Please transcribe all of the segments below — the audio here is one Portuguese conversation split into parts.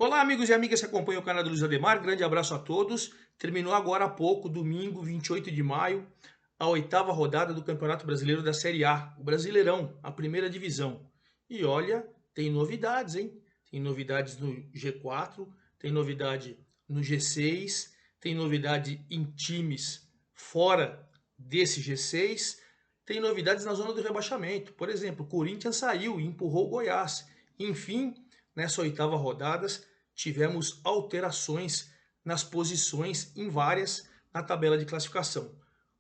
Olá, amigos e amigas que acompanham o canal do Luiz Ademar. Grande abraço a todos. Terminou agora há pouco, domingo, 28 de maio, a oitava rodada do Campeonato Brasileiro da Série A, o Brasileirão, a primeira divisão. E olha, tem novidades, hein? Tem novidades no G4, tem novidade no G6, tem novidade em times fora desse G6, tem novidades na zona do rebaixamento. Por exemplo, o Corinthians saiu e empurrou o Goiás. Enfim, nessa oitava rodada, tivemos alterações nas posições em várias na tabela de classificação.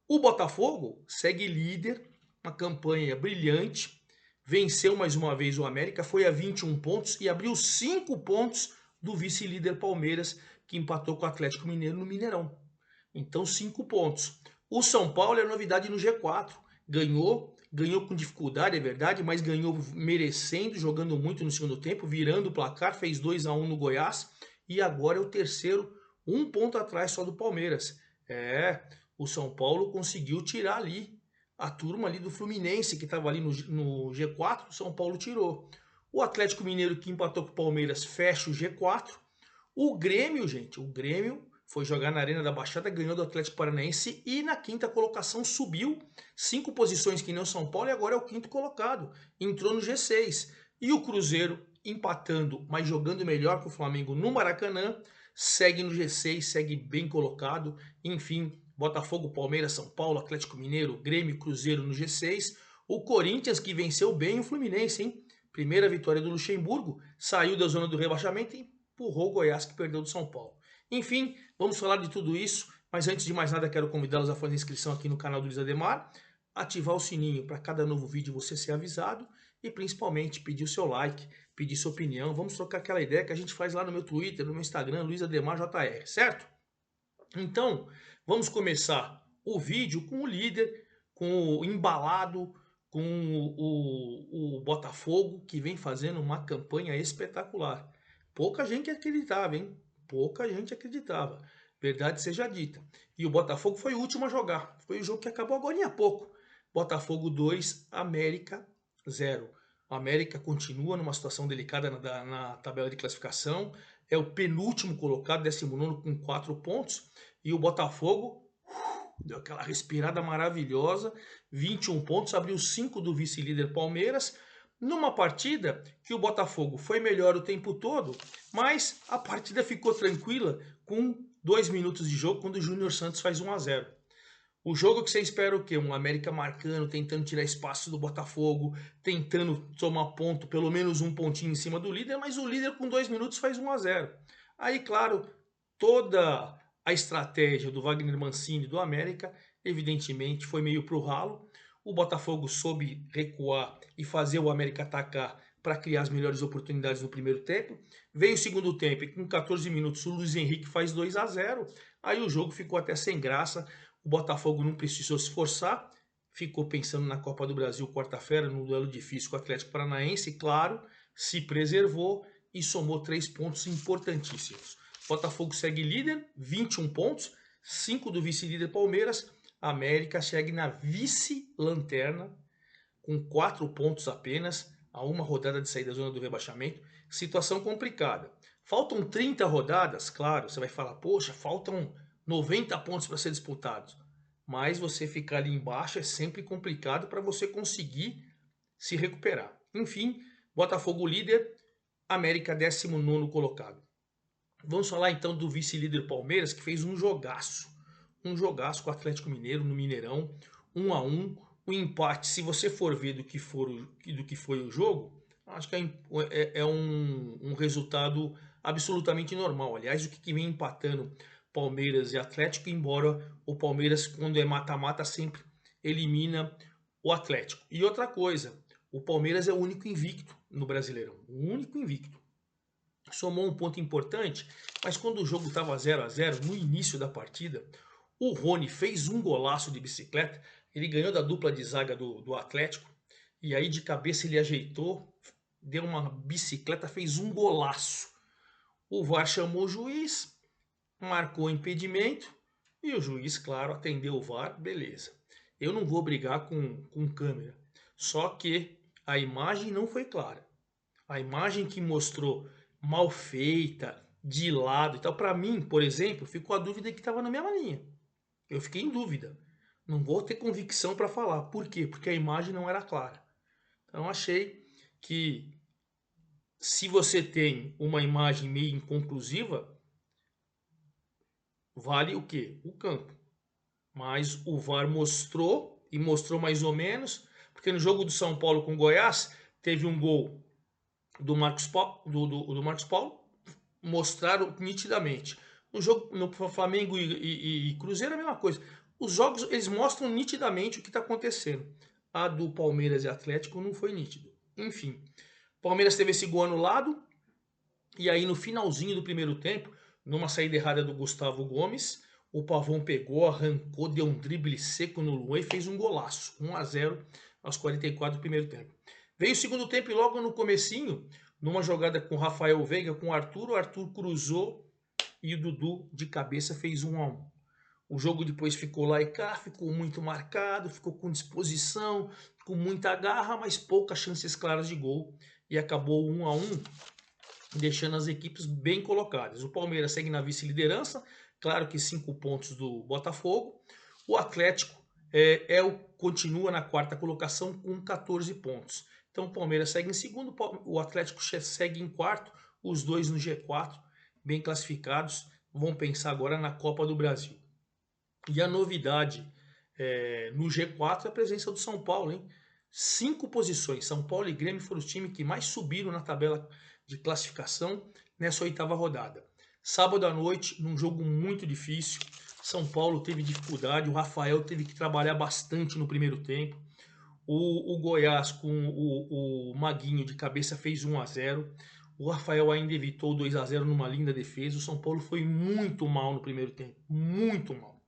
O Botafogo segue líder, uma campanha brilhante, venceu mais uma vez o América, foi a 21 pontos e abriu 5 pontos do vice-líder Palmeiras, que empatou com o Atlético Mineiro no Mineirão. Então, 5 pontos. O São Paulo é novidade no G4. Ganhou com dificuldade, é verdade, mas ganhou merecendo, jogando muito no segundo tempo, virando o placar, fez 2-1 no Goiás e agora é o terceiro, um ponto atrás só do Palmeiras. O São Paulo conseguiu tirar ali a turma ali do Fluminense, que estava ali no G4, o São Paulo tirou. O Atlético Mineiro, que empatou com o Palmeiras, fecha o G4. O Grêmio, gente, o Grêmio foi jogar na Arena da Baixada, ganhou do Atlético Paranaense e na quinta colocação subiu 5 posições que nem o São Paulo e agora é o quinto colocado. Entrou no G6. E o Cruzeiro empatando, mas jogando melhor que o Flamengo no Maracanã, segue no G6, segue bem colocado. Enfim, Botafogo, Palmeiras, São Paulo, Atlético Mineiro, Grêmio, Cruzeiro no G6. O Corinthians que venceu bem o Fluminense, hein? Primeira vitória do Luxemburgo, saiu da zona do rebaixamento e empurrou o Goiás que perdeu do São Paulo. Enfim, vamos falar de tudo isso, mas antes de mais nada quero convidá-los a fazer inscrição aqui no canal do Luiz Ademar, ativar o sininho para cada novo vídeo você ser avisado e principalmente pedir o seu like, pedir sua opinião. Vamos trocar aquela ideia que a gente faz lá no meu Twitter, no meu Instagram, Luiz Ademar JR, certo? Então, vamos começar o vídeo com o líder, com o embalado, com o Botafogo, que vem fazendo uma campanha espetacular. Pouca gente acreditava, hein? Pouca gente acreditava. Verdade seja dita. E o Botafogo foi o último a jogar. Foi o jogo que acabou agora há pouco. Botafogo 2, América 0. O América continua numa situação delicada na tabela de classificação. É o penúltimo colocado, 19º com 4 pontos. E o Botafogo deu aquela respirada maravilhosa, 21 pontos, abriu 5 do vice-líder Palmeiras, numa partida que o Botafogo foi melhor o tempo todo, mas a partida ficou tranquila com 2 minutos de jogo, quando o Júnior Santos faz 1-0. O jogo que você espera o quê? Um América marcando, tentando tirar espaço do Botafogo, tentando tomar ponto, pelo menos um pontinho em cima do líder, mas o líder com 2 minutos faz 1-0. Aí, claro, toda a estratégia do Wagner Mancini do América, evidentemente, foi meio pro ralo. O Botafogo soube recuar e fazer o América atacar para criar as melhores oportunidades no primeiro tempo. Veio o segundo tempo e com 14 minutos o Luiz Henrique faz 2-0. Aí o jogo ficou até sem graça. O Botafogo não precisou se esforçar, ficou pensando na Copa do Brasil quarta-feira, no duelo difícil com o Atlético Paranaense, claro, se preservou e somou 3 pontos importantíssimos. Botafogo segue líder, 21 pontos, 5 do vice-líder Palmeiras. América segue na vice-lanterna, com 4 pontos apenas, a uma rodada de sair da zona do rebaixamento. Situação complicada. Faltam 30 rodadas, claro, você vai falar, poxa, faltam 90 pontos para ser disputados. Mas você ficar ali embaixo é sempre complicado para você conseguir se recuperar. Enfim, Botafogo líder, América 19º colocado. Vamos falar então do vice-líder Palmeiras, que fez um jogaço. Um jogaço com o Atlético Mineiro no Mineirão, 1-1. O empate, se você for ver do que foi o jogo, acho que é um resultado absolutamente normal. Aliás, o que vem empatando Palmeiras e Atlético, embora o Palmeiras, quando é mata-mata, sempre elimina o Atlético. E outra coisa, o Palmeiras é o único invicto no Brasileirão. O único invicto. Somou um ponto importante, mas quando o jogo estava 0-0, no início da partida, o Rony fez um golaço de bicicleta, ele ganhou da dupla de zaga do Atlético, e aí de cabeça ele ajeitou, deu uma bicicleta, fez um golaço. O VAR chamou o juiz, marcou o impedimento, e o juiz, claro, atendeu o VAR, beleza. Eu não vou brigar com câmera, só que a imagem não foi clara. A imagem que mostrou mal feita, de lado e tal. Para mim, por exemplo, ficou a dúvida que estava na mesma linha. Eu fiquei em dúvida. Não vou ter convicção para falar. Por quê? Porque a imagem não era clara. Então achei que se você tem uma imagem meio inconclusiva, vale o quê? O campo. Mas o VAR mostrou e mostrou mais ou menos, porque no jogo do São Paulo com o Goiás teve um gol do Marcos Paulo, do Marcos Paulo, mostraram nitidamente. No jogo no Flamengo e Cruzeiro é a mesma coisa. Os jogos eles mostram nitidamente o que está acontecendo. A do Palmeiras e Atlético não foi nítido. Enfim, Palmeiras teve esse gol anulado e aí no finalzinho do primeiro tempo, numa saída errada do Gustavo Gomes, o Pavão pegou, arrancou, deu um drible seco no Luan e fez um golaço. 1-0 aos 44 do primeiro tempo. Veio o segundo tempo e logo no comecinho, numa jogada com o Rafael Veiga, com o Arthur cruzou e o Dudu de cabeça fez 1-1. O jogo depois ficou lá e cá, ficou muito marcado, ficou com disposição, com muita garra, mas poucas chances claras de gol e acabou 1-1, deixando as equipes bem colocadas. O Palmeiras segue na vice-liderança, claro que 5 pontos do Botafogo. O Atlético continua na quarta colocação com 14 pontos. Então o Palmeiras segue em segundo, o Atlético segue em quarto, os dois no G4, bem classificados. Vão pensar agora na Copa do Brasil. E a novidade no G4 é a presença do São Paulo, hein? 5 posições. São Paulo e Grêmio foram os times que mais subiram na tabela de classificação nessa oitava rodada. Sábado à noite, num jogo muito difícil, São Paulo teve dificuldade, o Rafael teve que trabalhar bastante no primeiro tempo. O Goiás com o Maguinho de cabeça fez 1-0. O Rafael ainda evitou 2-0 numa linda defesa. O São Paulo foi muito mal no primeiro tempo, muito mal.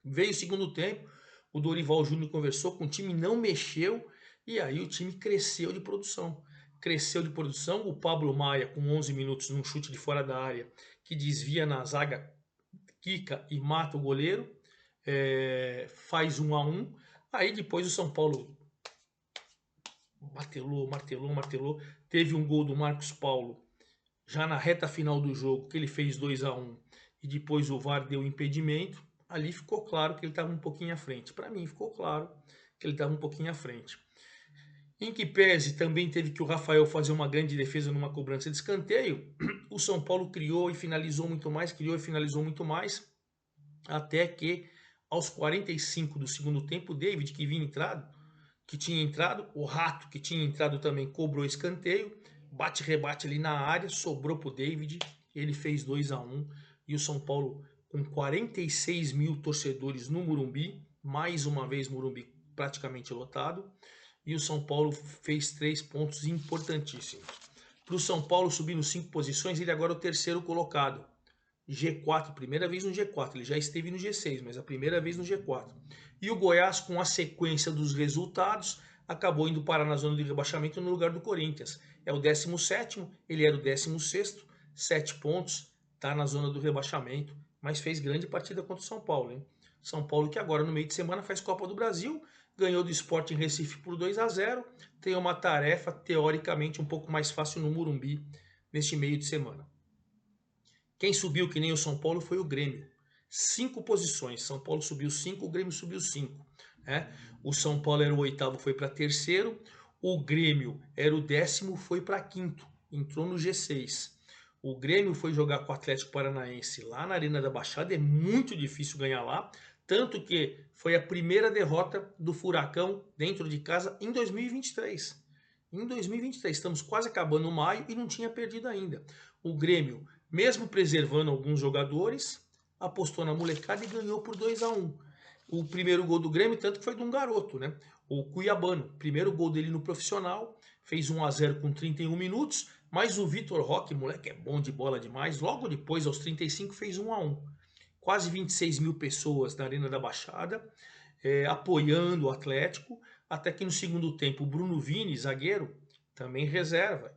Veio o segundo tempo, o Dorival Júnior conversou com o time, não mexeu, e aí o time cresceu de produção. Cresceu de produção, o Pablo Maia com 11 minutos num chute de fora da área, que desvia na zaga, quica e mata o goleiro, faz 1-1. Aí depois o São Paulo martelou. Teve um gol do Marcos Paulo já na reta final do jogo, que ele fez 2-1, e depois o VAR deu impedimento. Ali ficou claro que ele estava um pouquinho à frente. Para mim ficou claro que ele estava um pouquinho à frente. Em que pese também teve que o Rafael fazer uma grande defesa numa cobrança de escanteio, o São Paulo criou e finalizou muito mais, até que aos 45 do segundo tempo, o David, que tinha entrado, o Rato, que tinha entrado também, cobrou escanteio, bate-rebate ali na área, sobrou para o David, ele fez 2-1, e o São Paulo com 46 mil torcedores no Morumbi, mais uma vez Morumbi praticamente lotado, e o São Paulo fez 3 pontos importantíssimos. Para o São Paulo subir nos 5 posições, ele agora é o terceiro colocado. G4, primeira vez no G4, ele já esteve no G6, mas a primeira vez no G4. E o Goiás, com a sequência dos resultados, acabou indo parar na zona de rebaixamento no lugar do Corinthians. É o 17º, ele era o 16º, 7 pontos, está na zona do rebaixamento, mas fez grande partida contra o São Paulo, hein? São Paulo que agora no meio de semana faz Copa do Brasil, ganhou do Sport em Recife por 2-0, tem uma tarefa teoricamente um pouco mais fácil no Morumbi neste meio de semana. Quem subiu que nem o São Paulo foi o Grêmio. 5 posições. São Paulo subiu 5, o Grêmio subiu 5. Né? O São Paulo era o oitavo, foi para terceiro. O Grêmio era o 10º, foi para quinto. Entrou no G6. O Grêmio foi jogar com o Atlético Paranaense lá na Arena da Baixada. É muito difícil ganhar lá. Tanto que foi a primeira derrota do Furacão dentro de casa em 2023. Em 2023, estamos quase acabando maio e não tinha perdido ainda. O Grêmio, mesmo preservando alguns jogadores, apostou na molecada e ganhou por 2-1. O primeiro gol do Grêmio, tanto que foi de um garoto, né? O Cuiabano. Primeiro gol dele no profissional, fez 1-0 com 31 minutos, mas o Vitor Roque, moleque é bom de bola demais, logo depois, aos 35, fez 1-1. Quase 26 mil pessoas na Arena da Baixada, apoiando o Atlético, até que no segundo tempo o Bruno Vini, zagueiro, também reserva,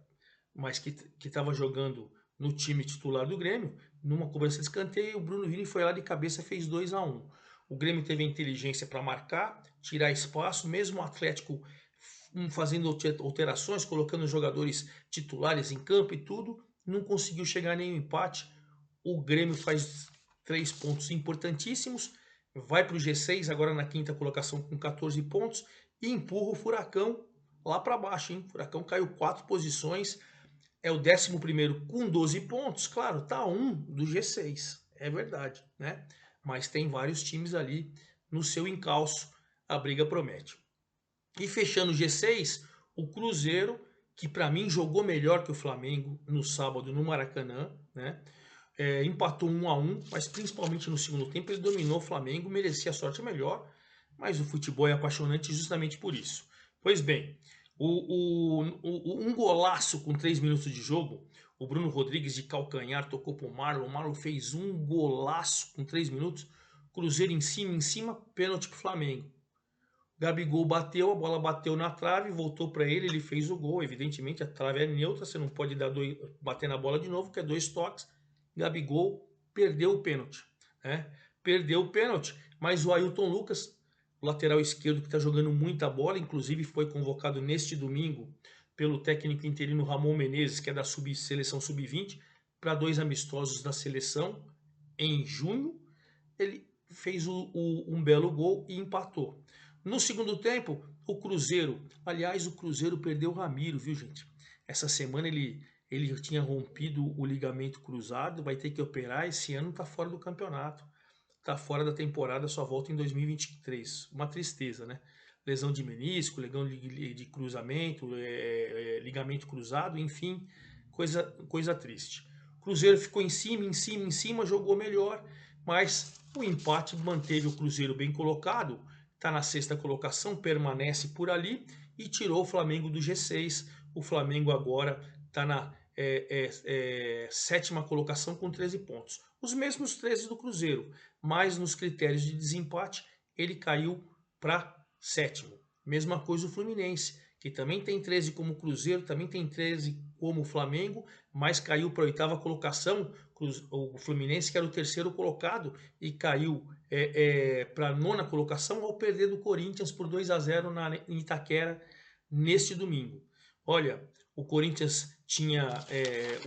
mas que estava jogando no time titular do Grêmio, numa cobrança de escanteio, o Bruno Vini foi lá de cabeça e fez 2-1. O Grêmio teve a inteligência para marcar, tirar espaço, mesmo o Atlético fazendo alterações, colocando jogadores titulares em campo e tudo, não conseguiu chegar a nenhum empate. O Grêmio faz 3 pontos importantíssimos, vai para o G6 agora na quinta colocação com 14 pontos e empurra o Furacão lá para baixo, hein? O Furacão caiu 4 posições, é o 11º com 12 pontos, claro, tá um do G6, é verdade, né? Mas tem vários times ali no seu encalço, a briga promete. E fechando o G6, o Cruzeiro, que para mim jogou melhor que o Flamengo no sábado no Maracanã, né? Empatou 1-1, mas principalmente no segundo tempo ele dominou o Flamengo, merecia a sorte melhor, mas o futebol é apaixonante justamente por isso. Pois bem, um golaço com 3 minutos de jogo, o Bruno Rodrigues de calcanhar tocou para o Marlon fez um golaço com 3 minutos, Cruzeiro em cima, pênalti para o Flamengo. Gabigol bateu, a bola bateu na trave, voltou para ele, ele fez o gol. Evidentemente a trave é neutra, você não pode bater na bola de novo, que é 2 toques. Gabigol perdeu o pênalti, né? Perdeu o pênalti, mas o Ailton Lucas, o lateral esquerdo que está jogando muita bola, inclusive foi convocado neste domingo pelo técnico interino Ramon Menezes, que é da seleção sub-20, para 2 amistosos da seleção em junho. Ele fez um belo gol e empatou. No segundo tempo, o Cruzeiro, aliás, o Cruzeiro perdeu o Ramiro, viu, gente? Essa semana ele tinha rompido o ligamento cruzado, vai ter que operar, esse ano tá fora do campeonato. Tá fora da temporada, só volta em 2023. Uma tristeza, né? Lesão de menisco, lesão de cruzamento, ligamento cruzado, enfim, coisa triste. O Cruzeiro ficou em cima, jogou melhor, mas o empate manteve o Cruzeiro bem colocado, está na 6ª colocação, permanece por ali e tirou o Flamengo do G6. O Flamengo agora está na 7ª colocação com 13 pontos. Os mesmos 13 do Cruzeiro, mas nos critérios de desempate ele caiu para 7º. Mesma coisa o Fluminense, que também tem 13 como o Cruzeiro, também tem 13 como o Flamengo, mas caiu para a 8ª colocação. O Fluminense, que era o 3º colocado, e caiu para a 9ª colocação ao perder do Corinthians por 2-0 em Itaquera neste domingo. Olha, o Corinthians tinha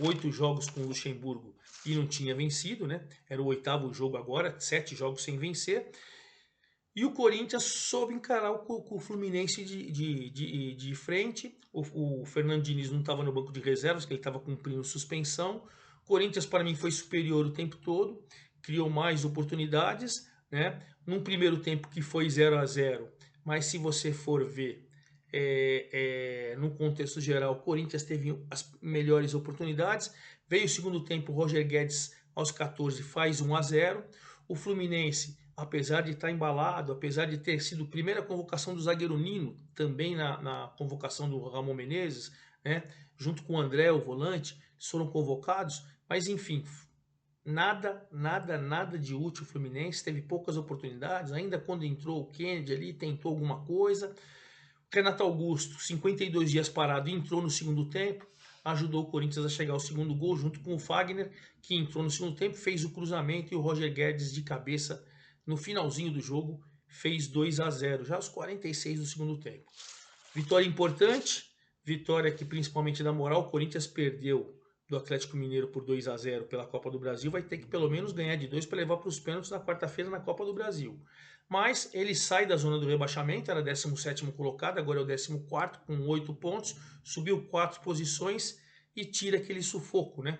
8 jogos com o Luxemburgo e não tinha vencido, né? Era o 8º jogo agora, 7 jogos sem vencer. E o Corinthians soube encarar o Fluminense de frente. O Fernando Diniz não estava no banco de reservas, que ele estava cumprindo suspensão. O Corinthians, para mim, foi superior o tempo todo, criou mais oportunidades, né? Num primeiro tempo que foi 0-0, mas se você for ver no contexto geral, o Corinthians teve as melhores oportunidades. Veio o segundo tempo, o Roger Guedes, aos 14, faz 1-0. O Fluminense, apesar de estar embalado, apesar de ter sido a primeira convocação do zagueiro Nino, também na convocação do Ramon Menezes, né, junto com o André, o volante, foram convocados, mas enfim, nada de útil o Fluminense, teve poucas oportunidades, ainda quando entrou o Kennedy ali, tentou alguma coisa. Renato Augusto, 52 dias parado, entrou no segundo tempo, ajudou o Corinthians a chegar ao segundo gol, junto com o Fagner, que entrou no segundo tempo, fez o cruzamento, e o Roger Guedes de cabeça, no finalzinho do jogo, fez 2-0, já aos 46 do segundo tempo. Vitória importante, vitória que principalmente dá moral. O Corinthians perdeu do Atlético Mineiro por 2-0 pela Copa do Brasil, vai ter que pelo menos ganhar de 2 para levar para os pênaltis na quarta-feira na Copa do Brasil. Mas ele sai da zona do rebaixamento, era 17º colocado, agora é o 14º com 8 pontos, subiu 4 posições e tira aquele sufoco, né?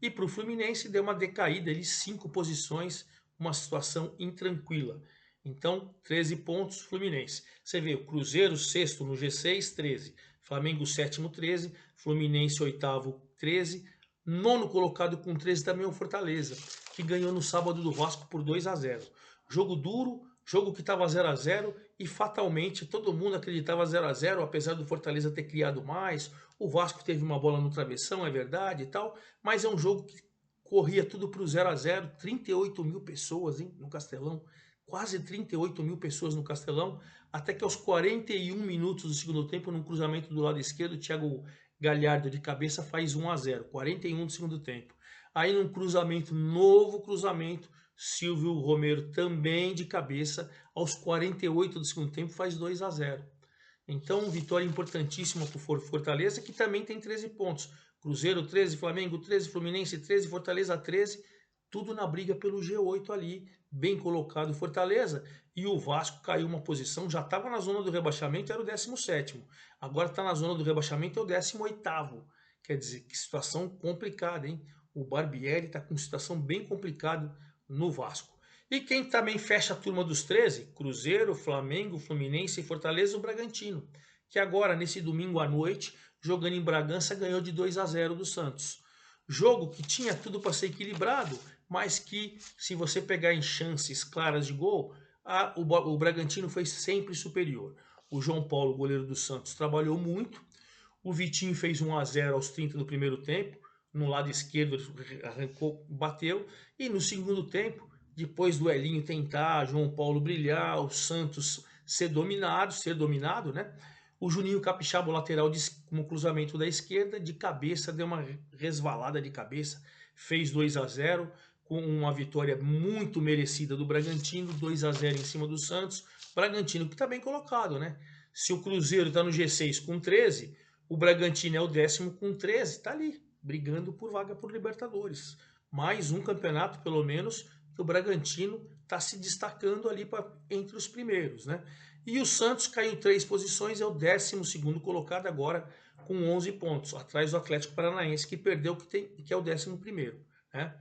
E para o Fluminense deu uma decaída, ele 5 posições, uma situação intranquila. Então, 13 pontos, Fluminense. Você vê o Cruzeiro, 6º no G6, 13. Flamengo, 7º, 13. Fluminense, 8º, 13. 9º colocado com 13 também é o Fortaleza, que ganhou no sábado do Vasco por 2-0. Jogo duro, jogo que estava 0-0 e fatalmente todo mundo acreditava 0-0, apesar do Fortaleza ter criado mais. O Vasco teve uma bola no travessão, é verdade e tal, mas é um jogo que corria tudo para o 0-0. 38 mil pessoas, hein, no Castelão. Quase 38 mil pessoas no Castelão, até que aos 41 minutos do segundo tempo, num cruzamento do lado esquerdo, o Thiago Galhardo de cabeça faz 1-0, 41 do segundo tempo. Aí num novo cruzamento, Silvio Romero também de cabeça, aos 48 do segundo tempo faz 2-0. Então, vitória importantíssima para o Fortaleza, que também tem 13 pontos. Cruzeiro 13, Flamengo 13, Fluminense 13, Fortaleza 13, tudo na briga pelo G8 ali, bem colocado Fortaleza, e o Vasco caiu uma posição, já estava na zona do rebaixamento, era o 17º, agora está na zona do rebaixamento, é o 18º, quer dizer, que situação complicada, hein? O Barbieri está com situação bem complicada no Vasco. E quem também fecha a turma dos 13? Cruzeiro, Flamengo, Fluminense, Fortaleza e o Bragantino, que agora, nesse domingo à noite, jogando em Bragança, ganhou de 2-0 do Santos. Jogo que tinha tudo para ser equilibrado, mas que, se você pegar em chances claras de gol, o Bragantino foi sempre superior. O João Paulo, goleiro do Santos, trabalhou muito. O Vitinho fez 1-0 aos 30 do primeiro tempo. No lado esquerdo, arrancou, bateu. E no segundo tempo, depois do Elinho tentar, João Paulo brilhar, o Santos ser dominado, né? O Juninho Capixaba, o lateral, como cruzamento da esquerda, de cabeça, deu uma resvalada de cabeça, fez 2-0, com uma vitória muito merecida do Bragantino, 2-0 em cima do Santos. Bragantino que está bem colocado, né? Se o Cruzeiro está no G6 com 13, o Bragantino é o 10º com 13, está ali, brigando por vaga por Libertadores. Mais um campeonato, pelo menos, que o Bragantino está se destacando ali entre os primeiros, né? E o Santos caiu 3 posições, é o 12º colocado agora com 11 pontos, atrás do Atlético Paranaense, que perdeu, que é o 11º, né?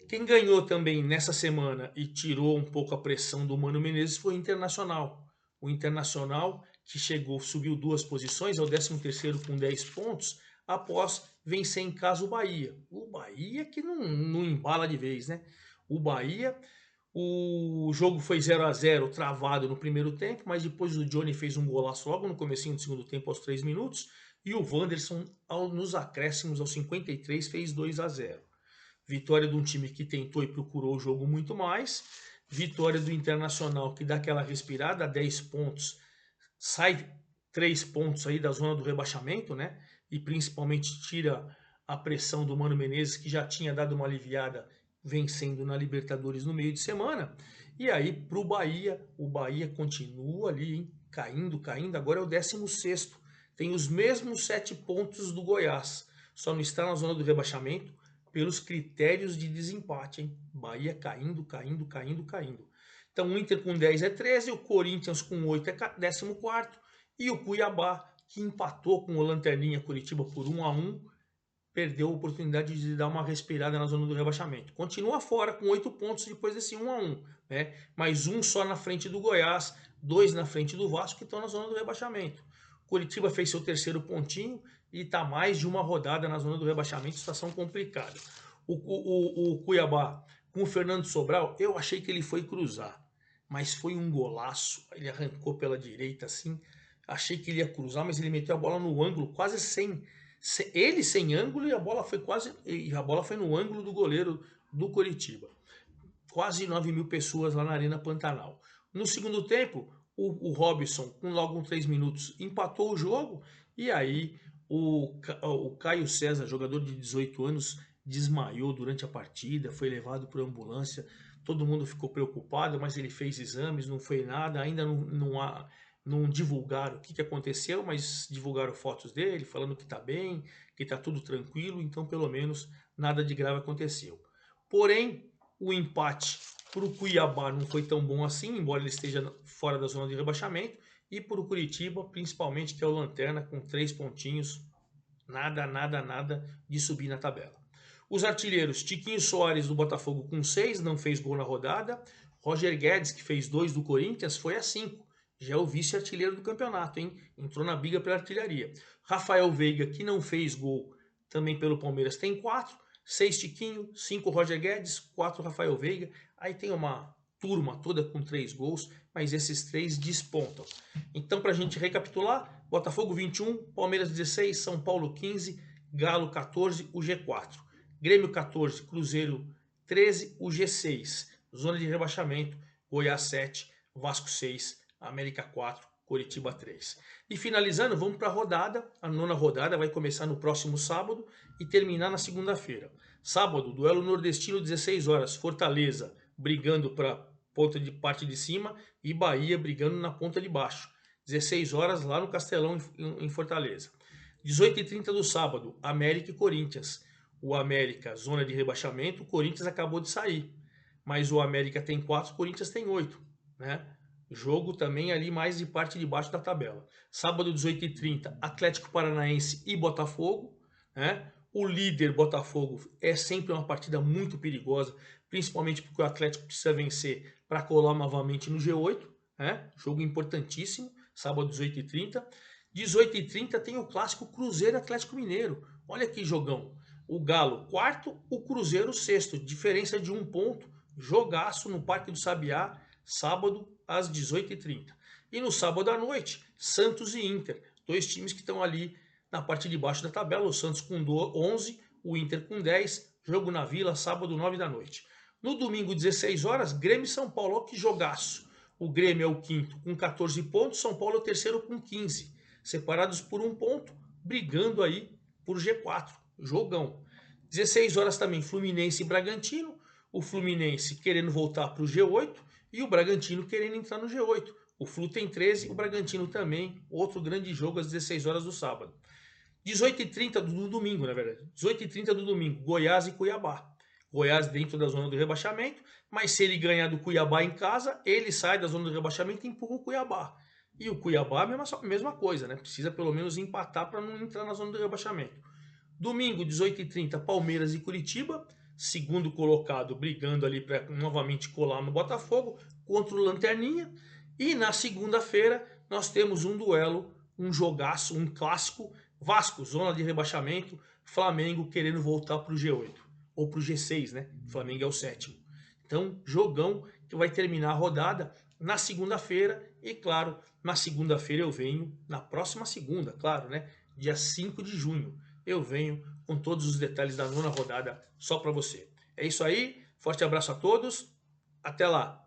Quem ganhou também nessa semana e tirou um pouco a pressão do Mano Menezes foi o Internacional. O Internacional, que subiu 2 posições, é o 13º com 10 pontos, após vencer em casa o Bahia. O Bahia que não embala de vez, né? O Bahia, o jogo foi 0-0, travado no primeiro tempo, mas depois o Johnny fez um golaço logo no comecinho do segundo tempo, aos 3 minutos, e o Wanderson, nos acréscimos, aos 53, fez 2-0. Vitória de um time que tentou e procurou o jogo muito mais. Vitória do Internacional, que dá aquela respirada, 10 pontos, sai 3 pontos aí da zona do rebaixamento, né? E principalmente tira a pressão do Mano Menezes, que já tinha dado uma aliviada vencendo na Libertadores no meio de semana. E aí para o Bahia continua ali, hein? Caindo, agora é o 16º. Tem os mesmos 7 pontos do Goiás, só não está na zona do rebaixamento pelos critérios de desempate, hein? Bahia caindo. Então o Inter com 10 é 13, o Corinthians com 8 é 14º e o Cuiabá, que empatou com o Lanterninha Curitiba por 1-1, perdeu a oportunidade de dar uma respirada na zona do rebaixamento. Continua fora com 8 pontos depois desse 1-1, né? Mas um só na frente do Goiás, 2 na frente do Vasco, que estão na zona do rebaixamento. Curitiba fez seu 3º pontinho e está mais de uma rodada na zona do rebaixamento, situação complicada. O Cuiabá com o Fernando Sobral, eu achei que ele foi cruzar, mas foi um golaço, ele arrancou pela direita assim, achei que ele ia cruzar, mas ele meteu a bola no ângulo, quase ele sem ângulo, e a bola foi no ângulo do goleiro do Coritiba. Quase 9 mil pessoas lá na Arena Pantanal. No segundo tempo, o Robson, com logo 3 minutos, empatou o jogo, e aí o Caio César, jogador de 18 anos, desmaiou durante a partida, foi levado por ambulância, todo mundo ficou preocupado, mas ele fez exames, não foi nada, ainda não divulgaram o que aconteceu, mas divulgaram fotos dele, falando que está bem, que está tudo tranquilo, então pelo menos nada de grave aconteceu. Porém, o empate para o Cuiabá não foi tão bom assim, embora ele esteja fora da zona de rebaixamento, e para o Curitiba, principalmente, que é o Lanterna, com 3 pontinhos, nada de subir na tabela. Os artilheiros, Tiquinho Soares do Botafogo com 6, não fez gol na rodada. Roger Guedes, que fez 2 do Corinthians, foi a 5. Já é o vice-artilheiro do campeonato, hein? Entrou na briga pela artilharia. Rafael Veiga, que não fez gol também pelo Palmeiras, tem 4. 6 Tiquinho, 5 Roger Guedes, 4 Rafael Veiga. Aí tem uma turma toda com 3 gols, mas esses 3 despontam. Então, para a gente recapitular, Botafogo 21, Palmeiras 16, São Paulo 15, Galo 14, o G4. Grêmio 14, Cruzeiro 13, o G6. Zona de rebaixamento, Goiás 7, Vasco 6, América 4, Coritiba 3. E finalizando, vamos para a rodada. A 9ª rodada vai começar no próximo sábado e terminar na segunda-feira. Sábado, duelo nordestino, 16 horas. Fortaleza brigando para ponta de parte de cima e Bahia brigando na ponta de baixo. 16 horas lá no Castelão, em Fortaleza. 18h30 do sábado, América e Corinthians. O América, zona de rebaixamento, o Corinthians acabou de sair. Mas o América tem 4, o Corinthians tem 8, né? Jogo também ali mais de parte de baixo da tabela. Sábado, 18h30, Atlético Paranaense e Botafogo, né? O líder Botafogo é sempre uma partida muito perigosa, principalmente porque o Atlético precisa vencer para colar novamente no G8, né? Jogo importantíssimo, sábado 18h30. 18h30 tem o clássico Cruzeiro Atlético Mineiro. Olha que jogão. O Galo, quarto, o Cruzeiro, sexto. Diferença de 1 ponto. Jogaço no Parque do Sabiá, sábado às 18h30. E no sábado à noite, Santos e Inter. Dois times que estão ali na parte de baixo da tabela. O Santos com 11, o Inter com 10. Jogo na Vila, sábado, 9 da noite. No domingo, 16 horas, Grêmio e São Paulo. Olha que jogaço. O Grêmio é o quinto com 14 pontos, São Paulo é o terceiro com 15. Separados por 1 ponto, brigando aí por G4. Jogão. 16 horas também, Fluminense e Bragantino. O Fluminense querendo voltar para o G8 e o Bragantino querendo entrar no G8. O Flu tem 13, o Bragantino também. Outro grande jogo às 16 horas do sábado. 18h30 do domingo, na verdade. 18h30 do domingo, Goiás e Cuiabá. Goiás dentro da zona do rebaixamento, mas se ele ganhar do Cuiabá em casa, ele sai da zona do rebaixamento e empurra o Cuiabá. E o Cuiabá, mesma coisa, né? Precisa pelo menos empatar para não entrar na zona do rebaixamento. Domingo, 18h30, Palmeiras e Curitiba. Segundo colocado, brigando ali para novamente colar no Botafogo contra o Lanterninha. E na segunda-feira, nós temos um duelo, um jogaço, um clássico. Vasco, zona de rebaixamento. Flamengo querendo voltar para o G8. Ou para o G6, né? O Flamengo é o sétimo. Então, jogão que vai terminar a rodada na segunda-feira. E, claro, na segunda-feira eu venho, na próxima segunda, claro, né? Dia 5 de junho. Eu venho com todos os detalhes da nona rodada só para você. É isso aí. Forte abraço a todos. Até lá.